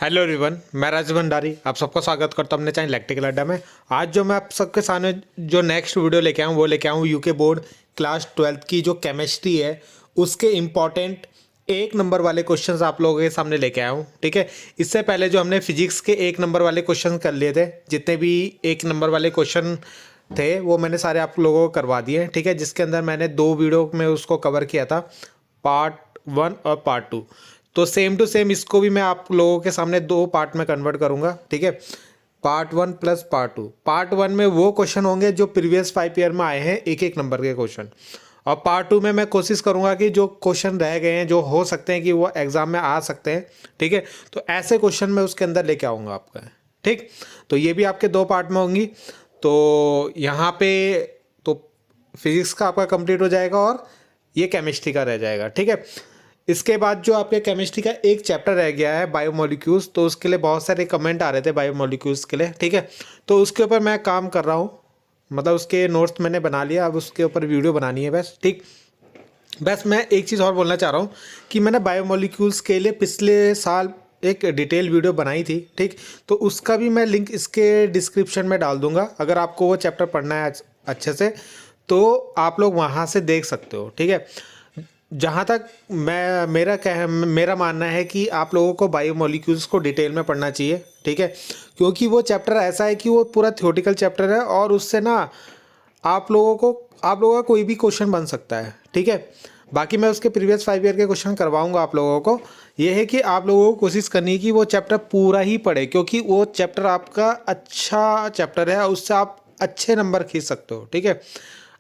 Hello everyone, मैं राज भंडारी आप सबका स्वागत करता हूं अपने चैनल इलेक्ट्रिकल अड्डा में। आज जो मैं आप सबके सामने जो नेक्स्ट वीडियो लेके आऊँ वो लेके आऊँ यूके बोर्ड क्लास 12th की जो केमिस्ट्री है उसके इम्पॉर्टेंट एक नंबर वाले क्वेश्चंस आप लोगों के सामने लेके आया हूँ। ठीक है, इससे पहले जो हमने फिजिक्स के एक नंबर वाले क्वेश्चन कर लिए थे, जितने भी एक नंबर वाले क्वेश्चन थे वो मैंने सारे आप लोगों को करवा दिए। ठीक है, जिसके अंदर मैंने 2 वीडियो में उसको कवर किया था, पार्ट 1 और पार्ट 2। तो सेम टू सेम इसको भी मैं आप लोगों के सामने 2 पार्ट में कन्वर्ट करूंगा। ठीक है, पार्ट 1 प्लस पार्ट 2। पार्ट 1 में वो क्वेश्चन होंगे जो प्रीवियस 5 ईयर में आए हैं, एक एक नंबर के क्वेश्चन। और पार्ट 2 में मैं कोशिश करूंगा कि जो क्वेश्चन रह गए हैं, जो हो सकते हैं कि वो एग्जाम में आ सकते हैं, ठीक है, तो ऐसे क्वेश्चन मैं उसके अंदर लेके आऊँगा आपका। ठीक, तो ये भी आपके 2 पार्ट में होंगी। तो यहाँ पे तो फिजिक्स का आपका कंप्लीट हो जाएगा और ये केमिस्ट्री का रह जाएगा। ठीक है, इसके बाद जो आपके केमिस्ट्री का एक चैप्टर रह गया है बायोमोलिक्यूल्स, तो उसके लिए बहुत सारे कमेंट आ रहे थे बायोमोलिक्यूल्स के लिए। ठीक है, तो उसके ऊपर मैं काम कर रहा हूँ, मतलब उसके नोट्स मैंने बना लिया, अब उसके ऊपर वीडियो बनानी है बस। ठीक, बस मैं एक चीज़ और बोलना चाह रहा हूँ कि मैंने बायोमोलिक्यूल्स के लिए पिछले साल एक डिटेल वीडियो बनाई थी। ठीक, तो उसका भी मैं लिंक इसके डिस्क्रिप्शन में डाल दूंगा। अगर आपको वो चैप्टर पढ़ना है अच्छे से तो आप लोग वहाँ से देख सकते हो। ठीक है, जहाँ तक मेरा मानना है कि आप लोगों को बायोमोलिक्यूल्स को डिटेल में पढ़ना चाहिए। ठीक है, क्योंकि वो चैप्टर ऐसा है कि वो पूरा थ्योरेटिकल चैप्टर है और उससे ना आप लोगों का कोई भी क्वेश्चन बन सकता है। ठीक है, बाकी मैं उसके प्रीवियस 5 ईयर के क्वेश्चन करवाऊंगा आप लोगों को। ये है कि आप लोगों को कोशिश करनी है कि वो चैप्टर पूरा ही पढ़े, क्योंकि वो चैप्टर आपका अच्छा चैप्टर है, उससे आप अच्छे नंबर खींच सकते हो। ठीक है,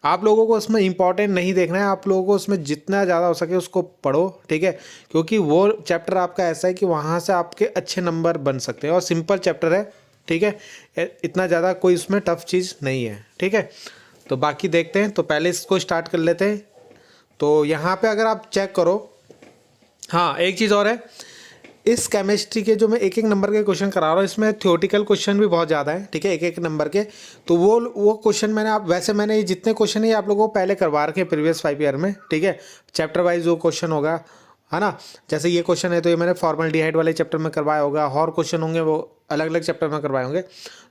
आप लोगों को उसमें इंपॉर्टेंट नहीं देखना है, आप लोगों को उसमें जितना ज़्यादा हो सके उसको पढ़ो। ठीक है, क्योंकि वो चैप्टर आपका ऐसा है कि वहाँ से आपके अच्छे नंबर बन सकते हैं और सिंपल चैप्टर है। ठीक है, इतना ज़्यादा कोई उसमें टफ चीज़ नहीं है। ठीक है, तो बाकी देखते हैं, तो पहले इसको स्टार्ट कर लेते हैं। तो यहाँ पे अगर आप चेक करो, हाँ एक चीज़ और है, इस केमिस्ट्री के जो मैं एक एक नंबर के क्वेश्चन करा रहा हूँ इसमें थ्योरेटिकल क्वेश्चन भी बहुत ज़्यादा है। ठीक है, एक एक नंबर के, तो वो क्वेश्चन मैंने ये जितने क्वेश्चन है आप लोगों को पहले करवा रखे हैं प्रीवियस 5 ईयर में। ठीक है, चैप्टर वाइज जो क्वेश्चन होगा, है ना, जैसे ये क्वेश्चन है तो ये मैंने फॉर्मल्डिहाइड वाले चैप्टर में करवाया होगा, और क्वेश्चन होंगे वो अलग अलग चैप्टर में करवाए होंगे।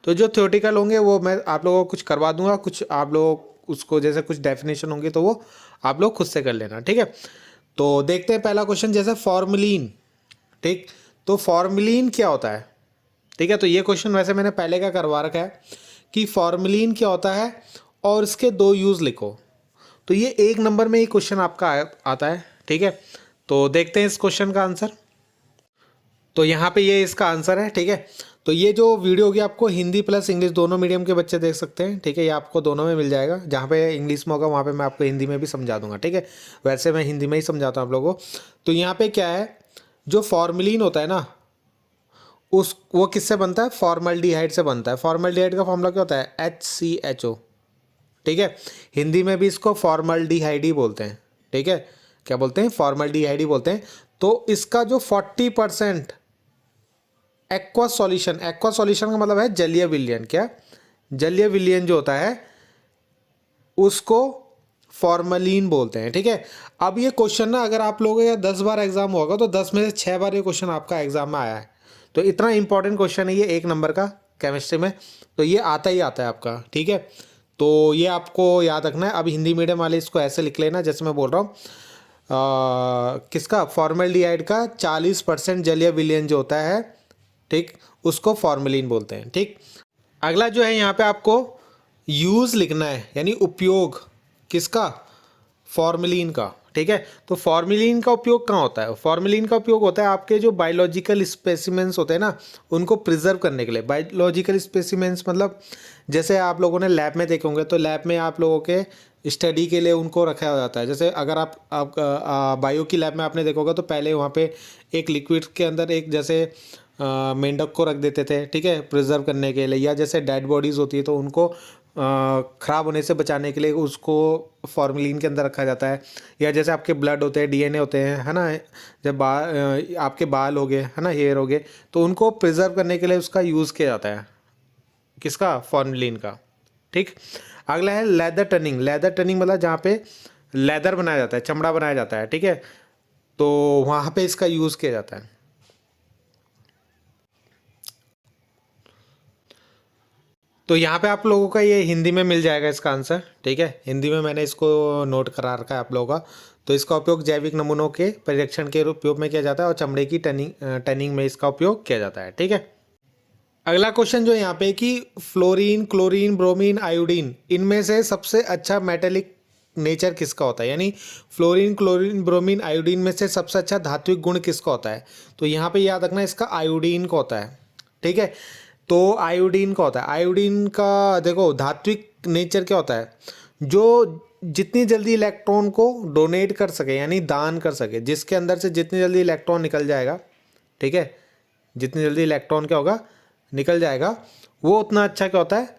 तो जो थ्योरेटिकल होंगे वो मैं आप लोगों को कुछ करवा दूंगा, कुछ आप लोग उसको जैसे कुछ डेफिनेशन होंगी तो वो आप लोग खुद से कर लेना। ठीक है, तो देखते हैं पहला क्वेश्चन, जैसे फॉर्मलिन। ठीक, तो फॉर्मलिन क्या होता है? ठीक है, तो ये क्वेश्चन वैसे मैंने पहले का करवा रखा है कि फॉर्मलिन क्या होता है और इसके 2 यूज़ लिखो। तो ये एक नंबर में ये क्वेश्चन आपका आता है। ठीक है, तो देखते हैं इस क्वेश्चन का आंसर। तो यहाँ पे ये इसका आंसर है। ठीक है, तो ये जो वीडियो होगी आपको हिंदी प्लस इंग्लिश दोनों मीडियम के बच्चे देख सकते हैं। ठीक है, ये आपको दोनों में मिल जाएगा, जहाँ पे इंग्लिश में होगा वहाँ पे मैं आपको हिंदी में भी समझा दूंगा। ठीक है, वैसे मैं हिंदी में ही समझाता हूँ आप लोगों को। तो यहाँ पे क्या है, जो फॉर्मलिन होता है ना, वो किससे बनता है? फॉर्मल्डिहाइड से बनता है। फॉर्मल्डिहाइड का फॉर्मूला क्या होता है? HCHO। ठीक है, हिंदी में भी इसको फॉर्मल्डिहाइड ही बोलते हैं। ठीक है, क्या बोलते हैं? फॉर्मल्डिहाइड ही बोलते हैं। तो इसका जो 40% एक्वा सॉल्यूशन, एक्वा सॉल्यूशन का मतलब है जलीय विलयन। क्या? जलीय विलयन जो होता है उसको फॉर्मलिन बोलते हैं। ठीक है, अब ये क्वेश्चन ना अगर आप लोगों का 10 बार एग्जाम होगा तो 10 में से 6 बार ये क्वेश्चन आपका एग्जाम में आया है। तो इतना इंपॉर्टेंट क्वेश्चन है ये एक नंबर का केमिस्ट्री में, तो ये आता ही आता है आपका। ठीक है, तो ये आपको याद रखना है। अब हिंदी मीडियम वाले इसको ऐसे लिख लेना जैसे मैं बोल रहा हूँ, किसका? फॉर्मल्डिहाइड का 40% जलीय विलयन जो होता है, ठीक, उसको फॉर्मलिन बोलते हैं। ठीक, अगला जो है यहाँ पे आपको यूज़ लिखना है, यानी उपयोग किसका? फॉर्मलिन का। ठीक है, तो फॉर्मलिन का उपयोग कहाँ होता है? फॉर्मलिन का उपयोग होता है आपके जो बायोलॉजिकल स्पेसिमेंस होते हैं ना, उनको प्रिजर्व करने के लिए। बायोलॉजिकल स्पेसिमेंस मतलब जैसे आप लोगों ने लैब में देखे होंगे, तो लैब में आप लोगों के स्टडी के लिए उनको रखा जाता है। जैसे अगर आप बायो की लैब में आपने देखा होगा तो पहले वहाँ पे एक लिक्विड के अंदर एक जैसे मेंढक को रख देते थे। ठीक है, प्रिजर्व करने के लिए, या जैसे डेड बॉडीज़ होती है तो उनको ख़राब होने से बचाने के लिए उसको फॉर्मलिन के अंदर रखा जाता है। या जैसे आपके ब्लड होते हैं, DNA होते हैं, है ना, जब आपके बाल हो गए, है ना, हेयर हो गए, तो उनको प्रिजर्व करने के लिए उसका यूज़ किया जाता है। किसका? फॉर्मलिन का। ठीक, अगला है लेदर टनिंग। लेदर टनिंग मतलब जहाँ पे लेदर बनाया जाता है, चमड़ा बनाया जाता है। ठीक है, तो वहाँ पे इसका यूज़ किया जाता है। तो यहाँ पे आप लोगों का ये हिंदी में मिल जाएगा इसका आंसर, ठीक है। हिंदी में मैंने इसको नोट करा रखा है आप लोगों का। तो इसका उपयोग जैविक नमूनों के परीक्षण के उपयोग में किया जाता है और चमड़े की टनिंग में इसका उपयोग किया जाता है, ठीक है। अगला क्वेश्चन जो यहाँ पे कि फ्लोरीन, क्लोरीन, ब्रोमीन, आयोडीन, इनमें से सबसे अच्छा मेटेलिक नेचर किसका होता है, यानी फ्लोरीन, क्लोरीन, ब्रोमीन, आयोडीन में से सबसे अच्छा धात्विक गुण किसका होता है। तो यहाँ पे याद रखना इसका आयोडीन का होता है, ठीक है। तो आयोडीन का होता है। आयोडीन का देखो धात्विक नेचर क्या होता है, जो जितनी जल्दी इलेक्ट्रॉन को डोनेट कर सके यानी दान कर सके, जिसके अंदर से जितनी जल्दी इलेक्ट्रॉन निकल जाएगा, ठीक है, जितनी जल्दी इलेक्ट्रॉन क्या होगा निकल जाएगा, वो उतना अच्छा क्या होता है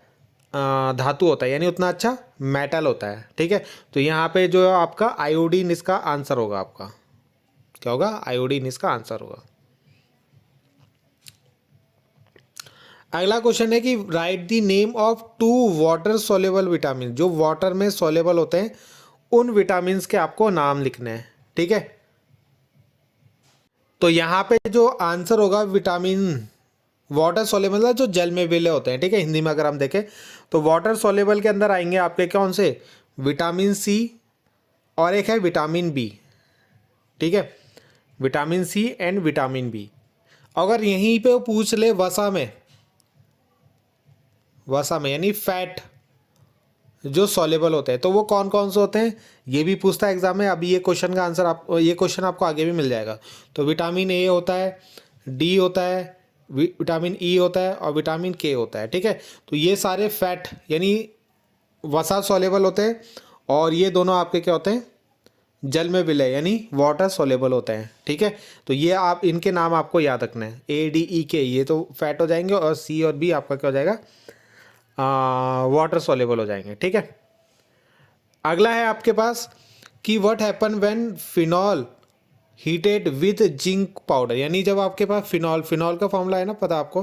धातु होता है, यानी उतना अच्छा मेटल होता है, ठीक है। तो यहाँ पे जो आपका आयोडीन इसका आंसर होगा, आपका क्या होगा, आयोडीन इसका आंसर होगा। अगला क्वेश्चन है कि right the name of 2 water soluble vitamin, जो वाटर में सोलेबल होते हैं उन विटामिन के आपको नाम लिखने हैं, ठीक है। तो यहाँ पे जो आंसर होगा विटामिन वाटर सोलेबल मतलब जो जल में विलय होते हैं, ठीक है। हिंदी में अगर हम देखें तो वाटर सोलेबल के अंदर आएंगे आपके कौन से, विटामिन सी और एक है विटामिन बी, ठीक है, vitamin C and vitamin B. अगर यहीं पे वो पूछ ले वसा में यानी फैट जो सॉलेबल होते हैं, तो वो कौन कौन से होते हैं ये भी पूछता है एग्जाम में। अभी ये क्वेश्चन का आंसर ये क्वेश्चन आपको आगे भी मिल जाएगा। तो विटामिन ए होता है, डी होता है, विटामिन ई होता है और विटामिन के होता है, ठीक है। तो ये सारे फैट यानी वसा सॉलेबल होते हैं और ये दोनों आपके क्या होते हैं, जल में विलय यानी वाटर सॉलेबल होते हैं, ठीक है। तो ये आप इनके नाम आपको याद रखना है, ए डी ई के ये तो फैट हो जाएंगे और सी और बी आपका क्या हो जाएगा, वाटर सॉलेबल हो जाएंगे, ठीक है। अगला है आपके पास कि what happen when phenol heated with zinc powder, यानी जब आपके पास फिनॉल का फॉर्मूला है ना पता आपको,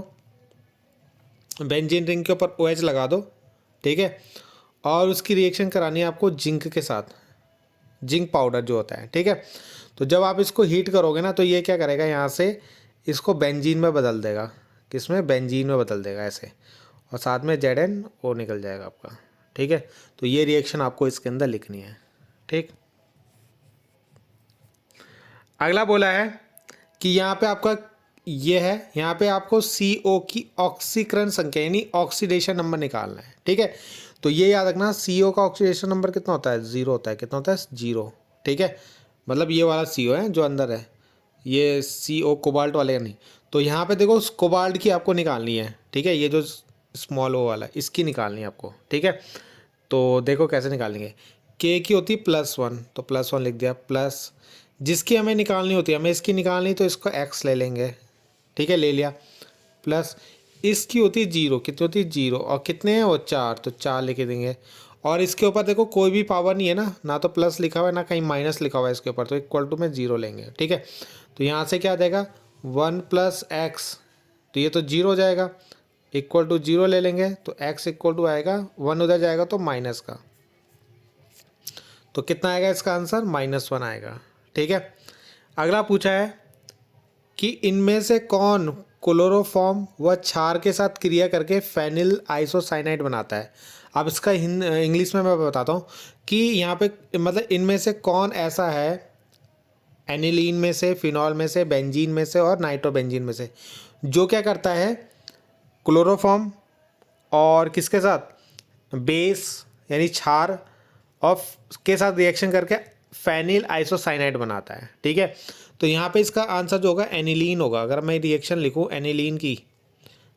बेंजीन रिंग के ऊपर OH लगा दो, ठीक है, और उसकी रिएक्शन करानी है आपको जिंक के साथ, जिंक पाउडर जो होता है, ठीक है। तो जब आप इसको हीट करोगे ना तो ये क्या करेगा, यहाँ से इसको बेंजीन में बदल देगा, किसमें, बेंजीन में बदल देगा ऐसे, और साथ में ZnO निकल जाएगा आपका, ठीक है। तो ये रिएक्शन आपको इसके अंदर लिखनी है, ठीक। अगला बोला है कि यहाँ पे आपका ये है, यहाँ पे आपको CO की ऑक्सीकरण संख्या यानी ऑक्सीडेशन नंबर निकालना है, ठीक है। तो ये याद रखना CO का ऑक्सीडेशन नंबर कितना होता है, 0 होता है, कितना होता है, 0, ठीक है। मतलब ये वाला CO है जो अंदर है, ये CO कोबाल्ट वाले का नहीं। तो यहाँ पे देखो कोबाल्ट की आपको निकालनी है, ठीक है, ये जो स्मॉल ओ वाला इसकी निकालनी है आपको, ठीक है। तो देखो कैसे निकालेंगे, K की होती है +1, तो +1 लिख दिया, प्लस जिसकी हमें निकालनी होती है, हमें इसकी निकालनी तो इसको x ले लेंगे, ठीक है, ले लिया, प्लस इसकी होती है 0, कितनी होती है 0, और कितने हैं वो 4, तो 4 लिख देंगे। और इसके ऊपर देखो कोई भी पावर नहीं है ना तो प्लस लिखा हुआ है ना कहीं माइनस लिखा हुआ है इसके ऊपर, तो इक्वल टू में 0 लेंगे, ठीक है। तो यहाँ से क्या देगा 1 + x, तो ये तो 0 हो जाएगा, इक्वल टू 0 ले लेंगे तो x इक्वल टू आएगा 1 उधर जाएगा तो माइनस का, तो कितना आएगा इसका आंसर, -1 आएगा, ठीक है। अगला पूछा है कि इनमें से कौन क्लोरोफॉर्म व क्षार के साथ क्रिया करके फेनिल आइसोसाइनाइड बनाता है। अब इसका इंग्लिश में मैं बताता हूँ कि यहाँ पे मतलब इनमें से कौन ऐसा है, एनिलीन में से, फिनॉल में से, बेंजीन में से और नाइट्रोबेंजीन में से, जो क्या करता है क्लोरोफॉर्म और किसके साथ, बेस यानी क्षार और के साथ रिएक्शन करके फेनिल आइसोसाइनाइड बनाता है, ठीक है। तो यहाँ पे इसका आंसर जो होगा एनिलीन होगा। अगर मैं रिएक्शन लिखूँ एनिलीन की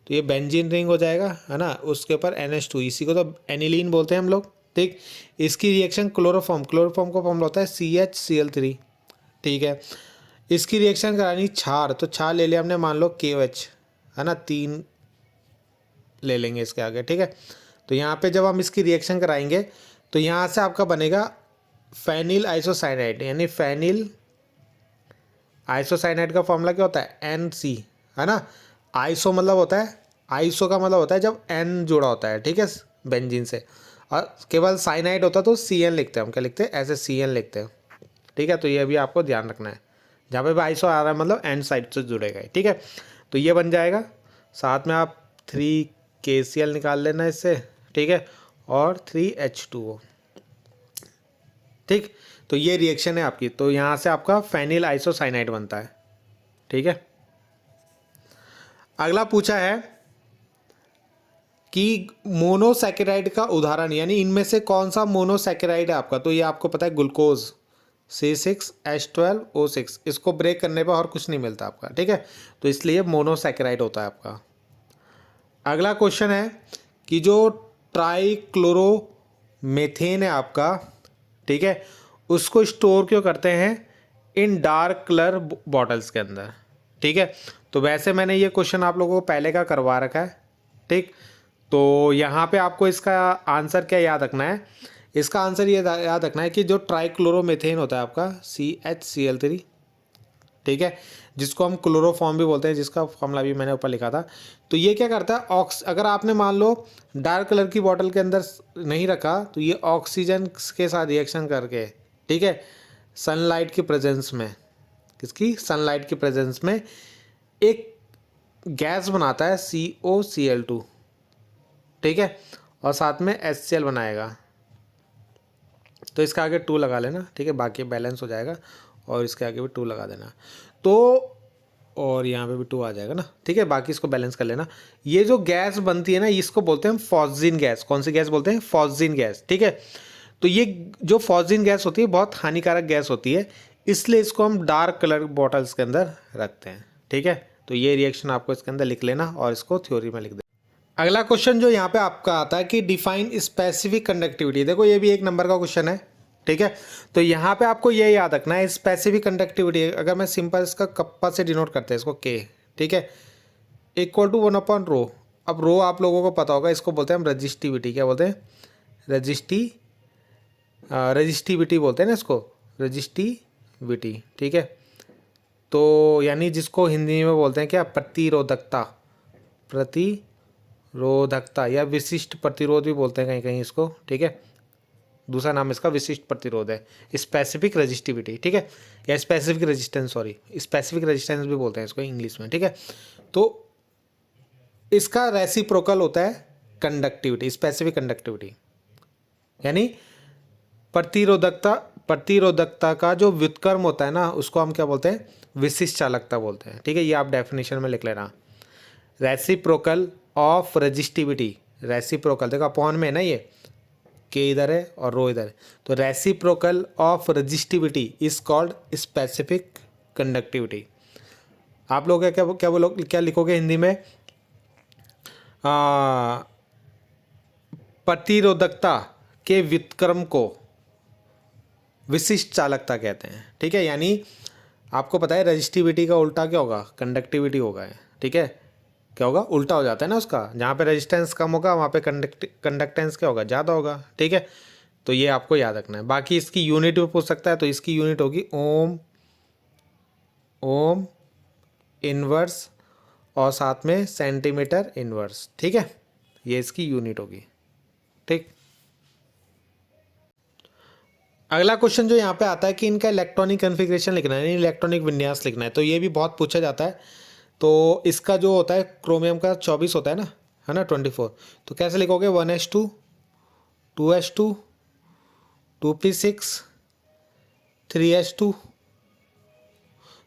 तो ये बेंजीन रिंग हो जाएगा, है ना, उसके ऊपर NH2, इसी को तो एनिलीन बोलते हैं हम लोग, ठीक। इसकी रिएक्शन क्लोरोफॉर्म का फॉर्मूला होता है CHCl3, ठीक है। इसकी रिएक्शन करानी क्षार, तो क्षार ले लिया हमने, मान लो KOH, है ना, 3 ले लेंगे इसके आगे, ठीक है। तो यहाँ पे जब हम इसकी रिएक्शन कराएंगे तो यहाँ से आपका बनेगा फेनिल आइसोसाइनाइड, यानी फेनिल आइसोसाइनाइड का फॉर्मूला क्या होता है NC, है ना। आइसो मतलब होता है, आइसो का मतलब होता है जब N जुड़ा होता है, ठीक है, बेंजीन से, और केवल साइनाइड होता तो CN लिखते हैं, हम क्या लिखते हैं, ऐसे CN लिखते हैं, ठीक है। तो ये भी आपको ध्यान रखना है, जहाँ पे भी आइसो आ रहा है मतलब N साइड से जुड़ेगा, ठीक है। तो ये बन जाएगा, साथ में आप 3 KCl निकाल लेना इससे, ठीक है, और 3H2O, ठीक। तो ये रिएक्शन है आपकी, तो यहाँ से आपका फेनिल आइसोसाइनाइड बनता है, ठीक है। अगला पूछा है कि मोनोसैकेराइड का उदाहरण, यानी इनमें से कौन सा मोनोसैकेराइड है आपका, तो ये आपको पता है ग्लूकोज C6H12O6, इसको ब्रेक करने पर और कुछ नहीं मिलता आपका, ठीक है, तो इसलिए मोनोसैकेराइड होता है आपका। अगला क्वेश्चन है कि जो ट्राइक्लोरोमेथेन है आपका, ठीक है, उसको स्टोर क्यों करते हैं इन डार्क कलर बॉटल्स के अंदर, ठीक है। तो वैसे मैंने ये क्वेश्चन आप लोगों को पहले का करवा रखा है, ठीक। तो यहाँ पे आपको इसका आंसर क्या याद रखना है, इसका आंसर ये याद रखना है कि जो ट्राइक्लोरोमेथेन होता है आपका CHCl3, ठीक है, जिसको हम क्लोरोफॉर्म भी बोलते हैं, जिसका फॉर्मूला भी मैंने ऊपर लिखा था। तो ये क्या करता है, अगर आपने मान लो डार्क कलर की बॉटल के अंदर नहीं रखा, तो ये ऑक्सीजन के साथ रिएक्शन करके, ठीक है, सनलाइट की प्रेजेंस में, किसकी, सनलाइट की प्रेजेंस में एक गैस बनाता है COCl2, ठीक है, और साथ में HCl बनाएगा। तो इसका आगे 2 लगा लेना, ठीक है, बाकी बैलेंस हो जाएगा, और इसके आगे भी 2 लगा देना, तो और यहाँ पे भी 2 आ जाएगा ना, ठीक है, बाकी इसको बैलेंस कर लेना। ये जो गैस बनती है ना, इसको बोलते हैं फॉस्जीन गैस। कौन सी गैस बोलते हैं, फॉस्जीन गैस, ठीक है। तो ये जो फॉस्जीन गैस होती है बहुत हानिकारक गैस होती है, इसलिए इसको हम डार्क कलर बॉटल्स के अंदर रखते हैं, ठीक है। तो ये रिएक्शन आपको इसके अंदर लिख लेना और इसको थ्योरी में लिख देना। अगला क्वेश्चन जो यहाँ पे आपका आता है कि डिफाइन स्पेसिफिक कंडक्टिविटी, देखो ये भी 1 नंबर का क्वेश्चन है, ठीक है। तो यहाँ पे आपको ये याद रखना है स्पेसिफिक कंडक्टिविटी, अगर मैं सिंपल इसका कप्पा से डिनोट करते हैं इसको K, ठीक है, इक्वल टू 1/ρ। अब रो आप लोगों को पता होगा, इसको बोलते हैं हम रजिस्टिविटी, क्या बोलते हैं, रजिस्टिविटी बोलते हैं ना इसको, रजिस्टिविटी, ठीक है। तो यानी जिसको हिंदी में बोलते हैं क्या, प्रतिरोधकता, प्रतिरोधकता या विशिष्ट प्रतिरोध भी बोलते हैं कहीं कहीं इसको, ठीक है। दूसरा नाम इसका विशिष्ट प्रतिरोध है, स्पेसिफिक रजिस्टिविटी, ठीक है, या specific resistance, sorry specific resistance भी बोलते हैं इसको इंग्लिश में, ठीक है। तो इसका रेसिप्रोकल होता है कंडक्टिविटी, स्पेसिफिक कंडक्टिविटी, यानी प्रतिरोधकता का जो व्युत्क्रम होता है ना, उसको हम क्या बोलते हैं, विशिष्ट चालकता बोलते हैं, ठीक है। ये आप डेफिनेशन में लिख लेना, रेसिप्रोकल ऑफ रजिस्टिविटी, रेसिप्रोकल देखो अपॉन में है ना, ये के इधर है और रो इधर है, तो reciprocal of resistivity is called specific conductivity. आप लोग क्या लिखोगे हिंदी में, प्रतिरोधकता के व्युत्क्रम को विशिष्ट चालकता कहते हैं, ठीक है। यानी आपको पता है रजिस्टिविटी का उल्टा क्या होगा, कंडक्टिविटी होगा, ठीक है, क्या होगा, उल्टा हो जाता है ना उसका, जहाँ पे रेजिस्टेंस कम होगा वहाँ पे कंडक्टेंस क्या होगा, ज़्यादा होगा, ठीक है। तो ये आपको याद रखना है। बाकी इसकी यूनिट भी पूछ सकता है, तो इसकी यूनिट होगी ओम इनवर्स और साथ में सेंटीमीटर इनवर्स, ठीक है, ये इसकी यूनिट होगी, ठीक। अगला क्वेश्चन जो यहाँ पे आता है कि इनका इलेक्ट्रॉनिक कन्फिग्रेशन लिखना है, इलेक्ट्रॉनिक विन्यास लिखना है, तो ये भी बहुत पूछा जाता है। तो इसका जो होता है क्रोमियम का 24 होता है ना 24, तो कैसे लिखोगे, 1s2 2s2 2p6 3s2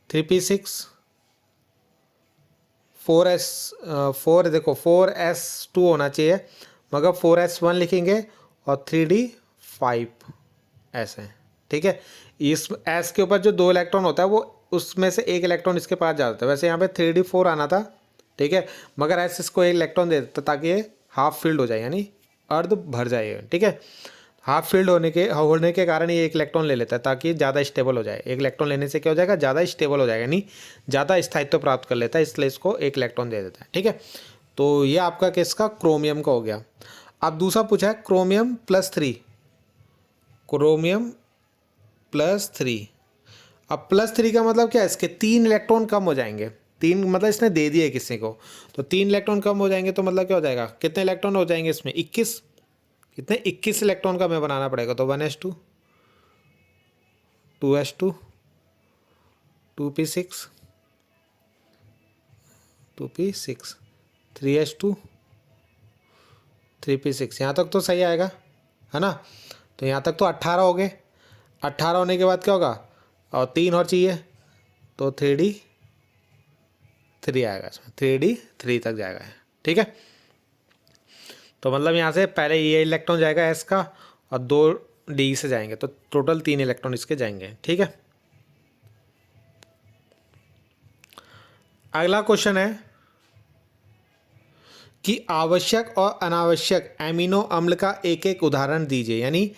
3p6 4 देखो 4s2 होना चाहिए, मगर 4s1 लिखेंगे और 3d5 ऐसे, ठीक है। इस एस के ऊपर जो 2 इलेक्ट्रॉन होता है वो उसमें से 1 इलेक्ट्रॉन इसके पास जाता है, वैसे यहाँ पे 3d4 आना था, ठीक है, मगर एस इसको 1 इलेक्ट्रॉन दे देता ताकि ये हाफ फील्ड हो जाए, यानी अर्ध भर जाए, ठीक है। हाफ फील्ड होने के कारण ये 1 इलेक्ट्रॉन ले लेता है ताकि ज़्यादा स्टेबल हो जाए, 1 इलेक्ट्रॉन लेने से क्या हो जाएगा, ज़्यादा स्टेबल हो जाएगा, यानी ज़्यादा स्थायित्व प्राप्त कर लेता है, इसलिए इसको 1 इलेक्ट्रॉन दे देता है, ठीक है। तो ये आपका किसका, क्रोमियम का हो गया। अब दूसरा पूछा है क्रोमियम +3, क्रोमियम +3। अब +3 का मतलब क्या है, इसके 3 इलेक्ट्रॉन कम हो जाएंगे, 3 मतलब इसने दे दिए किसी को, तो 3 इलेक्ट्रॉन कम हो जाएंगे, तो मतलब क्या हो जाएगा, कितने इलेक्ट्रॉन हो जाएंगे इसमें, 21, कितने 21 इलेक्ट्रॉन का हमें बनाना पड़ेगा, तो 1s2 2s2 2p6 3s2 3p6, यहाँ तक तो सही आएगा, है ना। तो यहाँ तक तो 18 हो गए। 18 होने के बाद क्या होगा, और 3 और चाहिए तो 3d3 आएगा इसमें, 3d3 तक जाएगा, ठीक है। तो मतलब यहाँ से पहले ये इलेक्ट्रॉन जाएगा एस का और 2d से जाएंगे, तो टोटल 3 इलेक्ट्रॉन इसके जाएंगे, ठीक है। अगला क्वेश्चन है कि आवश्यक और अनावश्यक एमिनो अम्ल का एक एक उदाहरण दीजिए, यानी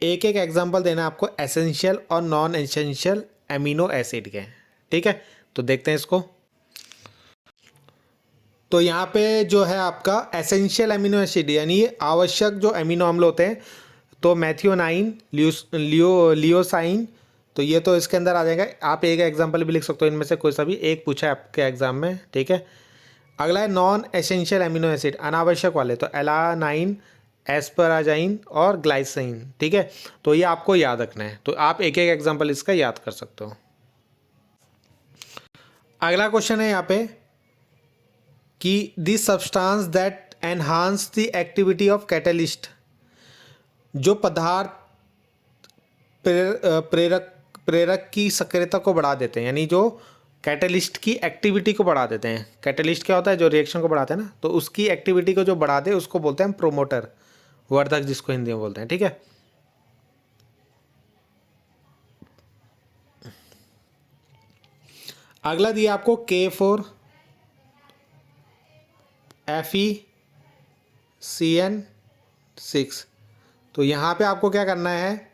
एक एक एग्जाम्पल देना आपको एसेंशियल और नॉन एसेंशियल एमिनो एसिड के, ठीक है। तो देखते हैं इसको। तो यहाँ पे जो है आपका एसेंशियल एमिनो एसिड यानी ये आवश्यक जो एमिनो अम्ल होते हैं, तो मैथियोनाइन, लियोसाइन, तो ये तो इसके अंदर आ जाएगा। आप एक एग्जाम्पल भी लिख सकते हो, इनमें से कोई सा भी एक पूछा है आपके एग्जाम में, ठीक है। अगला है नॉन एसेंशियल एमिनो एसिड, अनावश्यक वाले, तो एलानाइन, एस्पराजाइन और ग्लाइसिन, ठीक है। तो ये आपको याद रखना है, तो आप एक एक एग्जाम्पल इसका याद कर सकते हो। अगला क्वेश्चन है यहाँ पे कि the substance that enhance the activity of catalyst, जो पदार्थ प्रेरक की सक्रियता को बढ़ा देते हैं, यानी जो कैटलिस्ट की एक्टिविटी को बढ़ा देते हैं। कैटलिस्ट क्या होता है, जो रिएक्शन को बढ़ाते हैं ना, तो उसकी एक्टिविटी को जो बढ़ा दे उसको बोलते हैं प्रोमोटर, वर्धक जिसको हिंदी में बोलते हैं, ठीक है। अगला दिया आपको K4FeCN6, तो यहाँ पे आपको क्या करना है,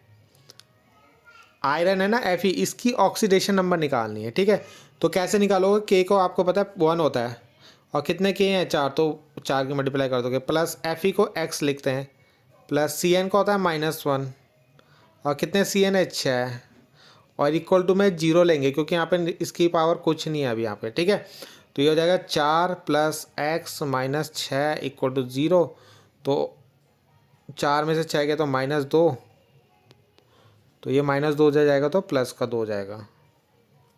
आयरन है ना Fe, इसकी ऑक्सीडेशन नंबर निकालनी है, ठीक है। तो कैसे निकालोगे, के को आपको पता है 1 होता है और कितने के हैं 4, तो 4 की मल्टीप्लाई कर दोगे, प्लस Fe को x लिखते हैं, प्लस Cn को होता है -1 और कितने Cn है 6, और इक्वल टू में 0 लेंगे क्योंकि यहाँ पे इसकी पावर कुछ नहीं है अभी यहाँ पे, ठीक है। तो ये हो जाएगा 4 + x - 6 = 0, तो 4 में से 6 गया तो -2, तो ये -2 हो जाएगा तो प्लस का 2 हो जाएगा,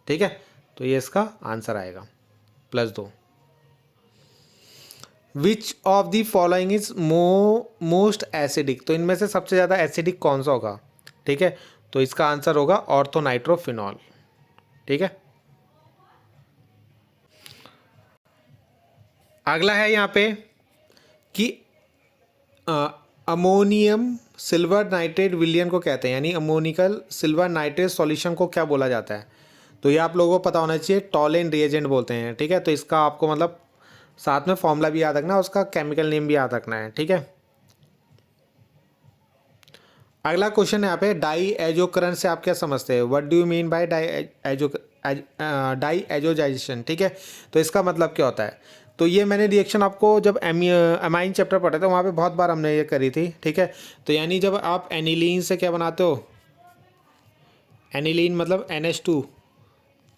ठीक है। तो ये इसका आंसर आएगा +2। Which of the following is most acidic, तो इनमें से सबसे ज़्यादा एसिडिक कौन सा होगा, ठीक है। तो इसका आंसर होगा ऑर्थोनाइट्रोफिनॉल, ठीक है। अगला है यहाँ पे कि अमोनियम सिल्वर नाइट्रेट विलयन को कहते हैं, यानी अमोनिकल सिल्वर नाइट्रेट सॉल्यूशन को क्या बोला जाता है, तो ये आप लोगों को पता होना चाहिए, टॉलेन रिएजेंट बोलते हैं, ठीक है। तो इसका आपको मतलब साथ में फॉर्मूला भी याद रखना, उसका केमिकल नेम भी याद रखना है, ठीक है। अगला क्वेश्चन है यहाँ पे डाई एजोकरण से आप क्या समझते हैं, what do you mean by diazotization, ठीक है। तो इसका मतलब क्या होता है, तो ये मैंने रिएक्शन आपको जब एमाइन चैप्टर पढ़े थे वहाँ पे बहुत बार हमने ये करी थी, ठीक है। तो यानी जब आप एनिलीन से क्या बनाते हो, एनिलीन मतलब NH2,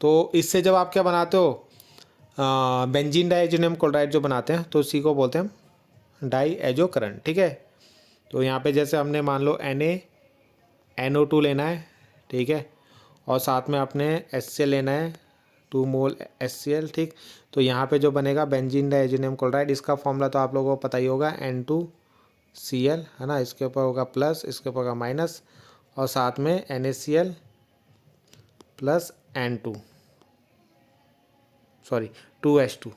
तो इससे जब आप क्या बनाते हो, बेंजीन डाइएजोनियम क्लोराइड जो बनाते हैं, तो उसी को बोलते हैं डाई एजोकरण, ठीक है। तो यहाँ पे जैसे हमने मान लो NaNO2 लेना है, ठीक है, और साथ में अपने HCl लेना है 2 मोल HCl, ठीक। तो यहाँ पे जो बनेगा बेंजीन डाइएजोनियम क्लोराइड, इसका फॉर्मूला तो आप लोगों को पता ही होगा N2Cl, है ना। इसके ऊपर होगा प्लस, इसके ऊपर होगा माइनस, और साथ में NaCl + N2 सॉरी 2H2,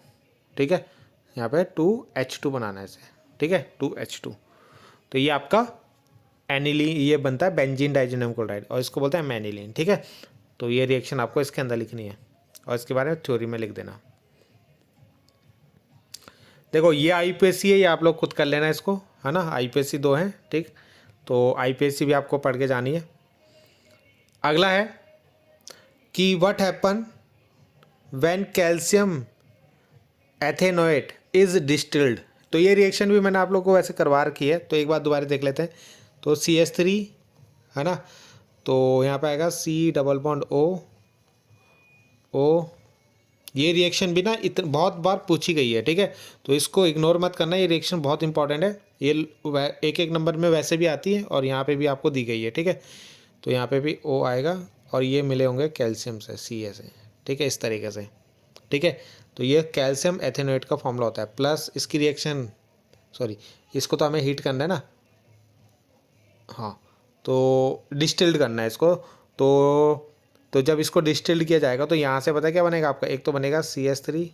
ठीक है। यहाँ पे 2H2 बनाना है इसे, ठीक है, 2H2। तो ये आपका एनिलीन, ये बनता है बेंजीन डाइएजोनियम क्लोराइड, और इसको बोलते हैं मैनिलीन, ठीक है। तो ये रिएक्शन आपको इसके अंदर लिखनी है और इसके बारे में थ्योरी में लिख देना। देखो ये IPSC है, ये आप लोग खुद कर लेना इसको, है ना। IPSC 2 हैं, ठीक। तो IPSC भी आपको पढ़ के जानी है। अगला है कि what happen when calcium ethanoate is distilled, तो ये रिएक्शन भी मैंने आप लोग को वैसे करवा रखी है, तो एक बार दोबारा देख लेते हैं। तो CH3, है ना, तो यहाँ पे आएगा C++O, ये रिएक्शन भी ना बहुत बार पूछी गई है, ठीक है। तो इसको इग्नोर मत करना, ये रिएक्शन बहुत इंपॉर्टेंट है, ये एक नंबर में वैसे भी आती है और यहाँ पे भी आपको दी गई है, ठीक है। तो यहाँ पे भी O आएगा और ये मिले होंगे कैल्शियम से, Ca से, ठीक है, इस तरीके से, ठीक है। तो ये कैल्शियम एथेनोएट का फॉर्मूला होता है, प्लस इसकी रिएक्शन सॉरी, इसको तो हमें हीट करना है ना, हाँ, तो डिस्टिल्ड करना है इसको। तो जब इसको डिस्टिल्ड किया जाएगा तो यहाँ से पता क्या बनेगा आपका, एक तो बनेगा CH3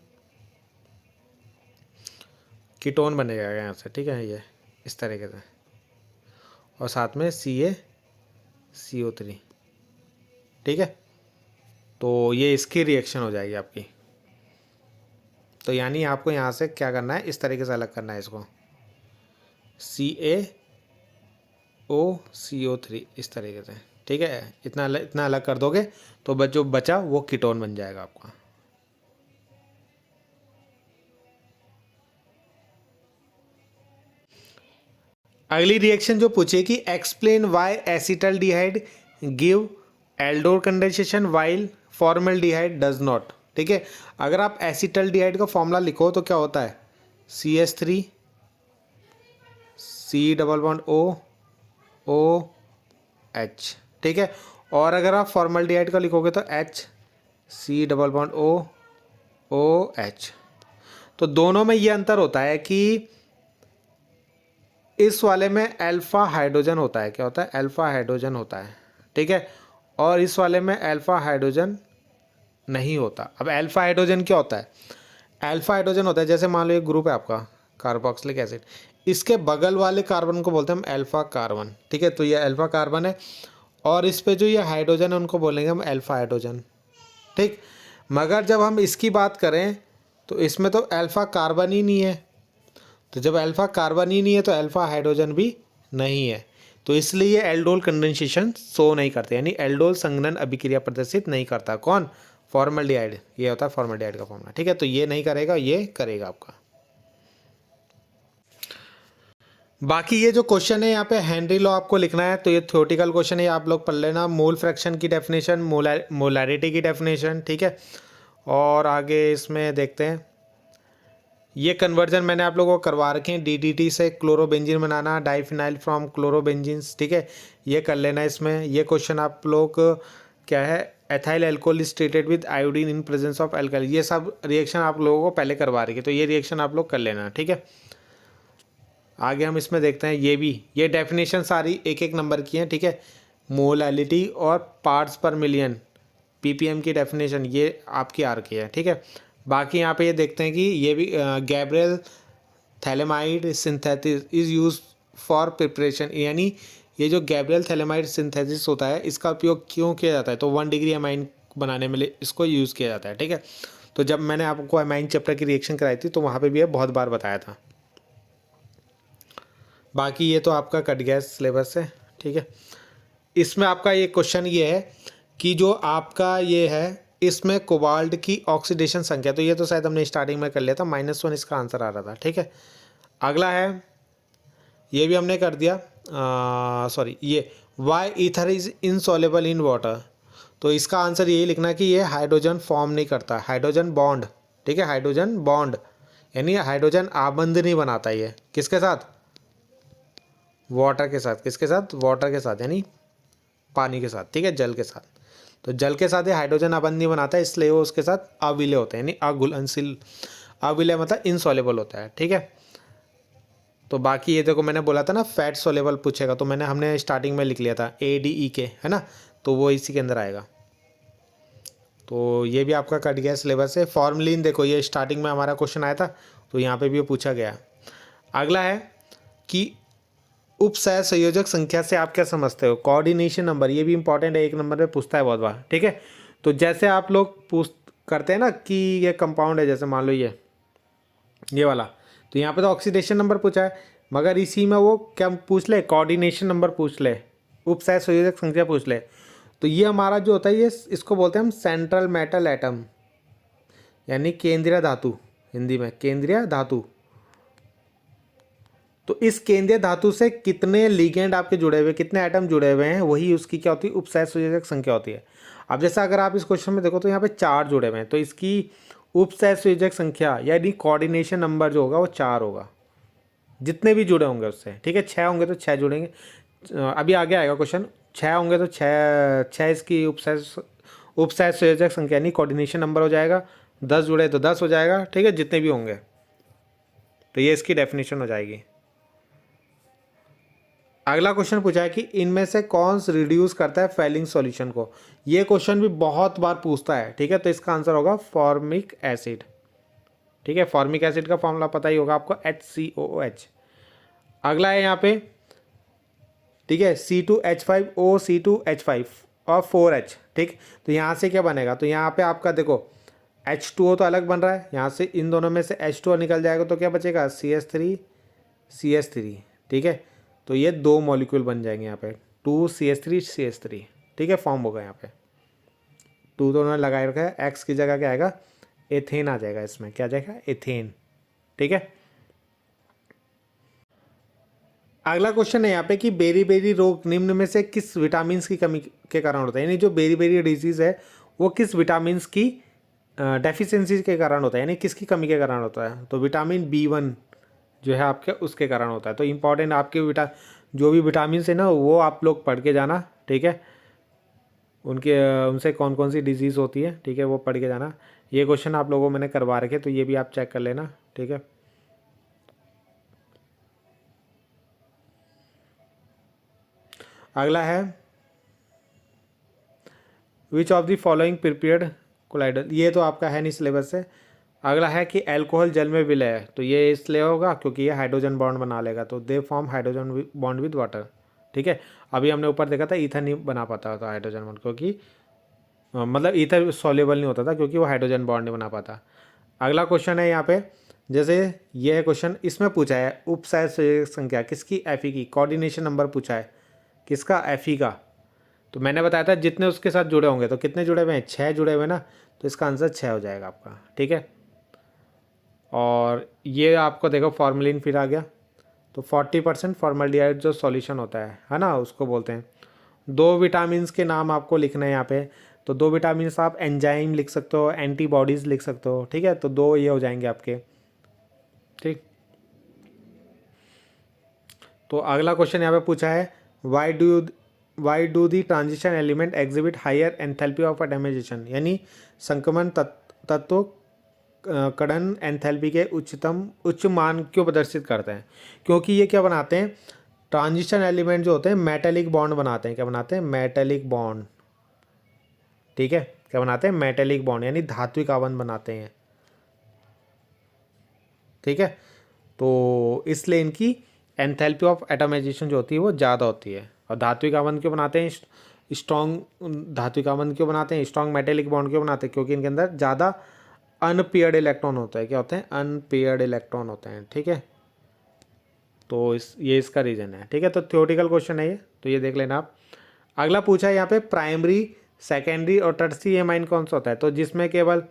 कीटोन बनेगा यहाँ से, ठीक है, ये इस तरीके से, और साथ में CaCO3, ठीक है। तो ये इसकी रिएक्शन हो जाएगी आपकी। तो यानी आपको यहाँ से क्या करना है, इस तरीके से अलग करना है इसको, CaOCO3 इस तरीके से, ठीक है। इतना अलग कर दोगे तो जो बचा वो कीटोन बन जाएगा आपका। अगली रिएक्शन जो पूछेगी, explain why acetaldehyde give aldol condensation while formaldehyde does not, ठीक है। अगर आप एसिटल्डिहाइड का फॉर्मूला लिखो तो क्या होता है, CH3 C double bond OH, ठीक है। और अगर आप फॉर्मल्डिहाइड का लिखोगे तो HC डबल बॉन्ड OH। तो दोनों में ये अंतर होता है कि इस वाले में अल्फा हाइड्रोजन होता है, क्या होता है, अल्फा हाइड्रोजन होता है, ठीक है। और इस वाले में अल्फा हाइड्रोजन नहीं होता। अब अल्फा हाइड्रोजन क्या होता है, अल्फा हाइड्रोजन होता है जैसे मान लो एक ग्रुप है आपका कार्बोक्सिलिक एसिड, इसके बगल वाले कार्बन को बोलते हैं हम अल्फा कार्बन, ठीक है। तो ये अल्फा कार्बन है और इस पे जो ये हाइड्रोजन है उनको बोलेंगे हम अल्फा हाइड्रोजन, ठीक। मगर जब हम इसकी बात करें तो इसमें तो अल्फा कार्बन ही नहीं है, तो जब अल्फा कार्बन ही नहीं है तो अल्फा हाइड्रोजन भी नहीं है, तो इसलिए ये एल्डोल कंडेंसेशन शो नहीं करते, यानी एल्डोल संघनन अभिक्रिया प्रदर्शित नहीं करता। कौन, फॉर्मल्डिहाइड, ये होता है फॉर्मल्डिहाइड का फॉर्मूला, ठीक है। तो ये नहीं करेगा, ये करेगा आपका। बाकी ये जो क्वेश्चन है यहाँ पे हेनरी लॉ आपको लिखना है, तो ये थ्योरेटिकल क्वेश्चन है, आप लोग पढ़ लेना। मोल फ्रैक्शन की डेफिनेशन, मोलैरिटी की डेफिनेशन, ठीक है। और आगे इसमें देखते हैं, ये कन्वर्जन मैंने आप लोगों को करवा रखे हैं, DDT से क्लोरोबेंजीन बनाना, डाइफिनाइल फ्रॉम क्लोरोबेंजीन्स, ठीक है, ये कर लेना इसमें। ये क्वेश्चन आप लोग क्या है, ethyl alcohol is treated with iodine in presence of alkali, ये सब रिएक्शन आप लोगों को पहले करवा रही है, तो ये रिएक्शन आप लोग कर लेना, ठीक है। आगे हम इसमें देखते हैं, ये डेफिनेशन सारी एक एक नंबर की हैं, ठीक है। मोलैलिटी और पार्ट्स पर मिलियन PPM की डेफिनेशन ये आपकी आ रखी है, ठीक है। बाकी यहाँ पे ये देखते हैं कि ये भी Gabriel phthalimide synthesis is use for preparation, यानी ये जो गैब्रियल थैलेमाइड सिंथेसिस होता है इसका उपयोग क्यों किया जाता है, तो 1 डिग्री अमाइन बनाने में इसको यूज़ किया जाता है, ठीक है। तो जब मैंने आपको अमाइन चैप्टर की रिएक्शन कराई थी तो वहाँ पे भी ये बहुत बार बताया था। बाकी ये तो आपका कट गया सिलेबस है, ठीक है। इसमें आपका ये क्वेश्चन ये है कि जो आपका ये है इसमें कोबाल्ट की ऑक्सीडेशन संख्या, तो ये तो शायद हमने स्टार्टिंग में कर लिया था, -1 इसका आंसर आ रहा था, ठीक है। अगला है, ये भी हमने कर दिया, सॉरी, ये why ether is insoluble in water, तो इसका आंसर यही लिखना है कि ये हाइड्रोजन फॉर्म नहीं करता, हाइड्रोजन बॉन्ड, ठीक है, हाइड्रोजन बॉन्ड यानी हाइड्रोजन आबंध नहीं बनाता ये, किसके साथ, वाटर के साथ, किसके साथ, वाटर के साथ, यानी पानी के साथ, ठीक है, जल के साथ। तो जल के साथ ये हाइड्रोजन आबंध नहीं बनाता है, इसलिए वो उसके साथ अविलय होते हैं, यानी अघुलनशील, अविलय मतलब इनसॉल्युबल होता है, ठीक है। तो बाकी ये देखो मैंने बोला था ना फैट सोलेबल पूछेगा, तो हमने स्टार्टिंग में लिख लिया था ADEK, है ना, तो वो इसी के अंदर आएगा। तो ये भी आपका कट गया सिलेबस से। फॉर्मलिन देखो ये स्टार्टिंग में हमारा क्वेश्चन आया था, तो यहाँ पे भी पूछा गया। अगला है कि उपसह संयोजक संख्या से आप क्या समझते हो, कोऑर्डिनेशन नंबर, ये भी इंपॉर्टेंट है, 1 नंबर पे पूछता है बहुत बार, ठीक है। तो जैसे आप लोग पूछ करते हैं ना कि ये कंपाउंड है, जैसे मान लो ये वाला, तो यहाँ पे तो ऑक्सीडेशन नंबर पूछा है, मगर इसी में वो क्या पूछ ले, कोऑर्डिनेशन नंबर पूछ ले, उपसह संयोजक संख्या पूछ ले। तो ये हमारा जो होता है ये इसको बोलते हैं हम सेंट्रल मेटल एटम, यानी केंद्रीय धातु, हिंदी में केंद्रीय धातु। तो इस केंद्रीय धातु से कितने लिगेंड आपके जुड़े हुए, कितने एटम जुड़े हुए हैं, वही उसकी क्या होती है, उपसह संयोजक संख्या होती है। अब जैसा अगर आप इस क्वेश्चन में देखो तो यहाँ पे 4 जुड़े हुए हैं, तो इसकी उपसह संयोजक संख्या यानी कोऑर्डिनेशन नंबर जो होगा वो 4 होगा, जितने भी जुड़े होंगे उससे, ठीक है। 6 होंगे तो 6 जुड़ेंगे, अभी आगे आएगा क्वेश्चन, 6 होंगे तो 6 इसकी उपसह संयोजक संख्या यानी कोऑर्डिनेशन नंबर हो जाएगा, 10 जुड़े तो 10 हो जाएगा, ठीक है, जितने भी होंगे। तो ये इसकी डेफिनेशन हो जाएगी। अगला क्वेश्चन पूछा है कि इनमें से कौन सा रिड्यूस करता है फेलिंग सॉल्यूशन को। ये क्वेश्चन भी बहुत बार पूछता है, ठीक है। तो इसका आंसर होगा फॉर्मिक एसिड, ठीक है। फॉर्मिक एसिड का फॉर्मूला पता ही होगा आपको, HCOOH। अगला है यहाँ पे, ठीक है, C2H5O C2H5 और 4H, ठीक। तो यहाँ से क्या बनेगा, तो यहाँ पे आपका देखो H2O तो अलग बन रहा है, यहाँ से इन दोनों में से H2O निकल जाएगा तो क्या बचेगा, CH3 ठीक है। तो ये 2 मॉलिक्यूल बन जाएंगे यहाँ पे, 2CH3 ठीक है, फॉर्म होगा यहाँ पे। 2 तो उन्होंने लगाए रखा है, X की जगह क्या आएगा, एथेन आ जाएगा, इसमें क्या आ जाएगा, एथेन, ठीक है। अगला क्वेश्चन है यहाँ पे कि बेरी रोग निम्न में से किस विटामिन की कमी के कारण होता है, यानी जो बेरी डिजीज है वो किस विटामिन की डेफिशिएंसी के कारण होता है, यानी किसकी कमी के कारण होता है। तो विटामिन B1 जो है आपके उसके कारण होता है। तो इंपॉर्टेंट आपके जो भी विटामिन है ना वो आप लोग पढ़ के जाना, ठीक है। उनसे कौन कौन सी डिजीज़ होती है, ठीक है, वो पढ़ के जाना। ये क्वेश्चन आप लोगों मैंने करवा रखे, तो ये भी आप चेक कर लेना, ठीक है। अगला है which of the following prepared colloidal, ये तो आपका है नहीं सिलेबस से। अगला है कि अल्कोहल जल में विलय है, तो ये इसलिए होगा क्योंकि ये हाइड्रोजन बॉन्ड बना लेगा, तो they form hydrogen bond with water, ठीक है। अभी हमने ऊपर देखा था ईथर नहीं बना पाता था हाइड्रोजन बॉन्ड, क्योंकि मतलब ईथर सॉल्युबल नहीं होता था क्योंकि वो हाइड्रोजन बॉन्ड नहीं बना पाता। अगला क्वेश्चन है यहाँ पे, जैसे ये क्वेश्चन इसमें पूछा है उपसय संख्या किसकी, Fe की, कोऑर्डिनेशन नंबर पूछा है किसका, Fe का। तो मैंने बताया था जितने उसके साथ जुड़े होंगे, तो कितने जुड़े हुए हैं, 6 जुड़े हुए ना, तो इसका आंसर 6 हो जाएगा आपका, ठीक है। और ये आपको देखो फॉर्मेलिन फिर आ गया, तो 40% फॉर्मल्डिहाइड जो सॉल्यूशन होता है ना, उसको बोलते हैं। 2 विटामिन्स के नाम आपको लिखना है यहाँ पे, तो 2 विटामिन्स आप एंजाइम लिख सकते हो, एंटीबॉडीज़ लिख सकते हो, ठीक है। तो 2 ये हो जाएंगे आपके, ठीक। तो अगला क्वेश्चन यहाँ पे पूछा है why do the transition element exhibit higher enthalpy of atomization, यानी संक्रमण तत्व कड़न एंथैल्पी के उच्च मान क्यों प्रदर्शित करते हैं। क्योंकि ये क्या बनाते हैं, ट्रांजिशन एलिमेंट जो होते हैं मेटेलिक बॉन्ड बनाते हैं, क्या बनाते हैं, मेटेलिक बॉन्ड, ठीक है। क्या बनाते हैं, मेटेलिक बॉन्ड, यानी धात्विक आबंध बनाते हैं, ठीक है। तो इसलिए इनकी एंथैल्पी ऑफ एटमाइजेशन जो होती है वो ज़्यादा होती है। और धात्विक आबंध क्यों बनाते हैं, स्ट्रॉन्ग धात्विक आबंध क्यों बनाते हैं, स्ट्रॉन्ग मेटेलिक बॉन्ड क्यों बनाते हैं, क्योंकि इनके अंदर ज़्यादा अनपेयर्ड इलेक्ट्रॉन होता है, क्या होते हैं, अनपेयर्ड इलेक्ट्रॉन होते हैं, ठीक है। तो ये इसका रीज़न है, ठीक है। तो थ्योरेटिकल क्वेश्चन है ये, तो ये देख लेना आप। अगला पूछा है यहाँ पे प्राइमरी सेकेंडरी और टर्सरी एमाइन कौन सा होता है, तो जिसमें केवल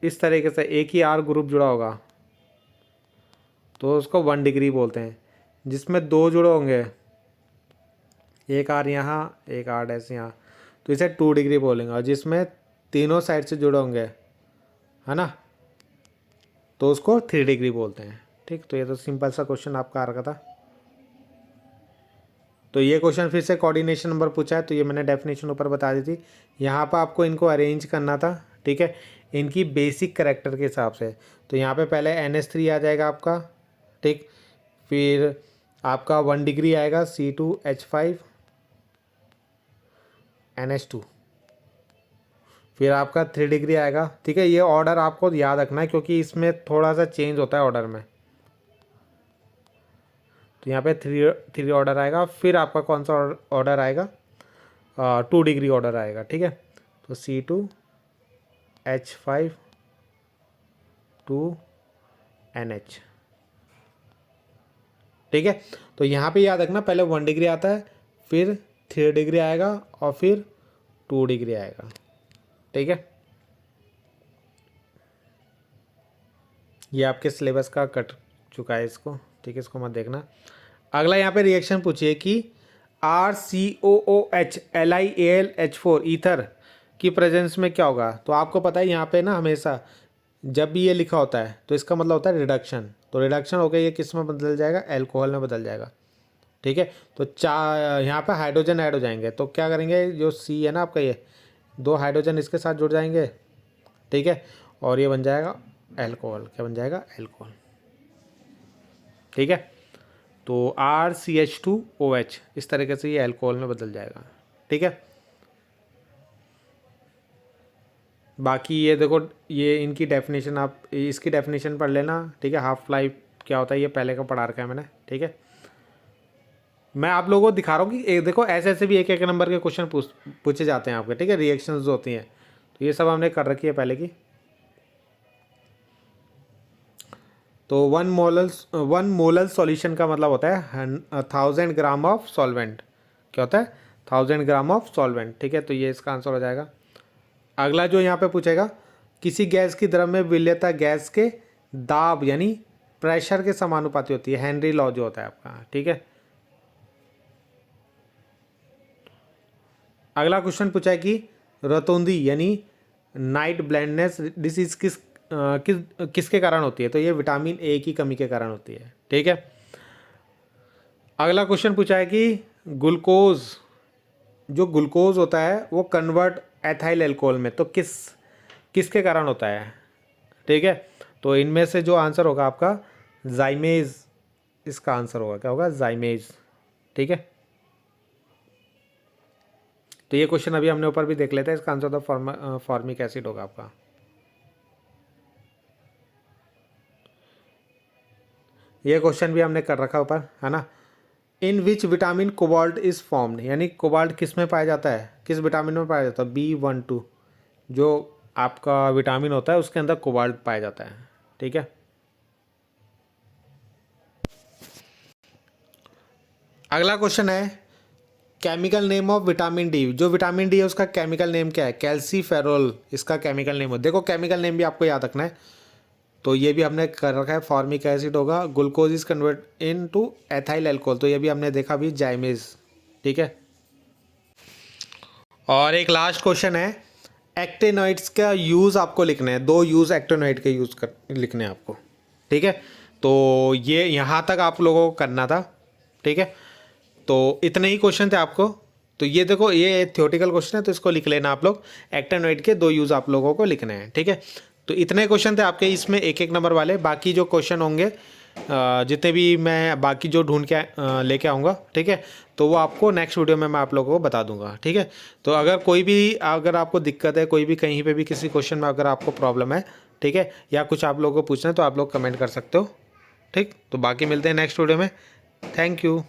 इस तरीके से एक ही R ग्रुप जुड़ा होगा तो उसको 1 डिग्री बोलते हैं। जिसमें 2 जुड़े होंगे, एक R यहाँ एक R डैश यहाँ, तो इसे 2 डिग्री बोलेंगे। और जिसमें तीनों साइड से जुड़े होंगे, है ना, तो उसको 3 डिग्री बोलते हैं, ठीक। तो ये तो सिंपल सा क्वेश्चन आपका आ रखा था। तो ये क्वेश्चन फिर से कोऑर्डिनेशन नंबर पूछा है, तो ये मैंने डेफिनेशन ऊपर बता दी थी। यहाँ पर आपको इनको अरेंज करना था, ठीक है, इनकी बेसिक कैरेक्टर के हिसाब से। तो यहाँ पे पहले NH3 आ जाएगा आपका, ठीक। फिर आपका 1 डिग्री आएगा C2H5 NH2, फिर आपका 3 डिग्री आएगा, ठीक है। ये ऑर्डर आपको याद रखना है क्योंकि इसमें थोड़ा सा चेंज होता है ऑर्डर में। तो यहाँ पे 3 ऑर्डर आएगा, फिर आपका कौन सा ऑर्डर आएगा, 2 डिग्री ऑर्डर आएगा, ठीक है। तो C2H5 2NH, ठीक है। तो यहाँ पे याद रखना पहले 1 डिग्री आता है, फिर 3 डिग्री आएगा और फिर 2 डिग्री आएगा, ठीक है। ये आपके सिलेबस का कट चुका है इसको, ठीक है, इसको मत देखना। अगला यहाँ पे रिएक्शन पूछिए कि RCOOH LiAlH4 ईथर की प्रेजेंस में क्या होगा। तो आपको पता है यहाँ पे ना हमेशा जब भी ये लिखा होता है तो इसका मतलब होता है रिडक्शन। तो रिडक्शन होकर ये किस में बदल जाएगा, अल्कोहल में बदल जाएगा, ठीक है। तो यहाँ पे हाइड्रोजन ऐड हो जाएंगे, तो क्या करेंगे, जो C है ना आपका, ये 2 हाइड्रोजन इसके साथ जुड़ जाएंगे, ठीक है, और ये बन जाएगा अल्कोहल, क्या बन जाएगा, अल्कोहल, ठीक है। तो RCH2OH इस तरीके से ये अल्कोहल में बदल जाएगा, ठीक है। बाकी ये देखो, ये इनकी डेफिनेशन आप इसकी डेफिनेशन पढ़ लेना, ठीक है। हाफ लाइफ क्या होता है ये पहले का पढ़ा रखा है मैंने, ठीक है। मैं आप लोगों को दिखा रहा हूँ कि एक देखो ऐसे भी एक नंबर के क्वेश्चन पूछे जाते हैं आपके, ठीक है। रिएक्शंस जो होती हैं तो ये सब हमने कर रखी है पहले की। तो वन मोलल सॉल्यूशन का मतलब होता है 1000 ग्राम ऑफ सॉल्वेंट। क्या होता है? 1000 ग्राम ऑफ सॉल्वेंट, ठीक है। तो ये इसका आंसर हो जाएगा। अगला जो यहाँ पे पूछेगा, किसी गैस की द्रव्य विलेयता गैस के दाब यानी प्रेशर के समानुपाती होती है, हेनरी लॉ जो होता है आपका, ठीक है। अगला क्वेश्चन पूछा है कि रतौंधी यानी नाइट ब्लाइंडनेस डिसीज किसके कारण होती है? तो ये विटामिन ए की कमी के कारण होती है, ठीक है। अगला क्वेश्चन पूछा है कि ग्लूकोज होता है वो कन्वर्ट एथाइल अल्कोहल में, तो किसके कारण होता है, ठीक है। तो इनमें से जो आंसर होगा आपका जाइमेज, इसका आंसर होगा, क्या होगा? जाइमेज, ठीक है। तो ये क्वेश्चन अभी हमने ऊपर भी देख लेते हैं, इसका आंसर तो फॉर्मिक एसिड होगा आपका। ये क्वेश्चन भी हमने कर रखा ऊपर, है ना। In which vitamin cobalt is formed, यानी कोबाल्ट किस में पाया जाता है, किस विटामिन में पाया जाता है? B12 जो आपका विटामिन होता है उसके अंदर कोबाल्ट पाया जाता है, ठीक है। अगला क्वेश्चन है chemical name of vitamin D. जो विटामिन डी है उसका केमिकल नेम क्या है? कैल्सीफेरोल इसका केमिकल नेम है। देखो केमिकल नेम भी आपको याद रखना है, तो ये भी हमने कर रखा है। फॉर्मिक एसिड होगा, glucose is convert into ethyl alcohol, तो ये भी हमने देखा भी, जाइमेज, ठीक है। और एक लास्ट क्वेश्चन है, एक्टेनॉइड्स का यूज़ आपको लिखना है, 2 यूज़ एक्टेनॉइड के यूज़ कर लिखने हैं आपको, ठीक है। तो ये यहाँ तक आप लोगों को करना था, ठीक है। तो इतने ही क्वेश्चन थे आपको। तो ये देखो, ये थ्योरेटिकल क्वेश्चन है तो इसको लिख लेना आप लोग। एक्टेनॉइड के 2 यूज़ आप लोगों को लिखने हैं, ठीक है। तो इतने क्वेश्चन थे आपके, इसमें 1-1 नंबर वाले। बाकी जो क्वेश्चन होंगे जितने भी मैं बाकी जो ढूंढ के लेके आऊँगा, ठीक है, तो वो आपको नेक्स्ट वीडियो में मैं आप लोगों को बता दूंगा, ठीक है। तो अगर आपको दिक्कत है कोई भी, कहीं पे भी किसी क्वेश्चन में अगर आपको प्रॉब्लम है, ठीक है, या कुछ आप लोगों को पूछना है तो आप लोग कमेंट कर सकते हो, ठीक। तो बाकी मिलते हैं नेक्स्ट वीडियो में। Thank you.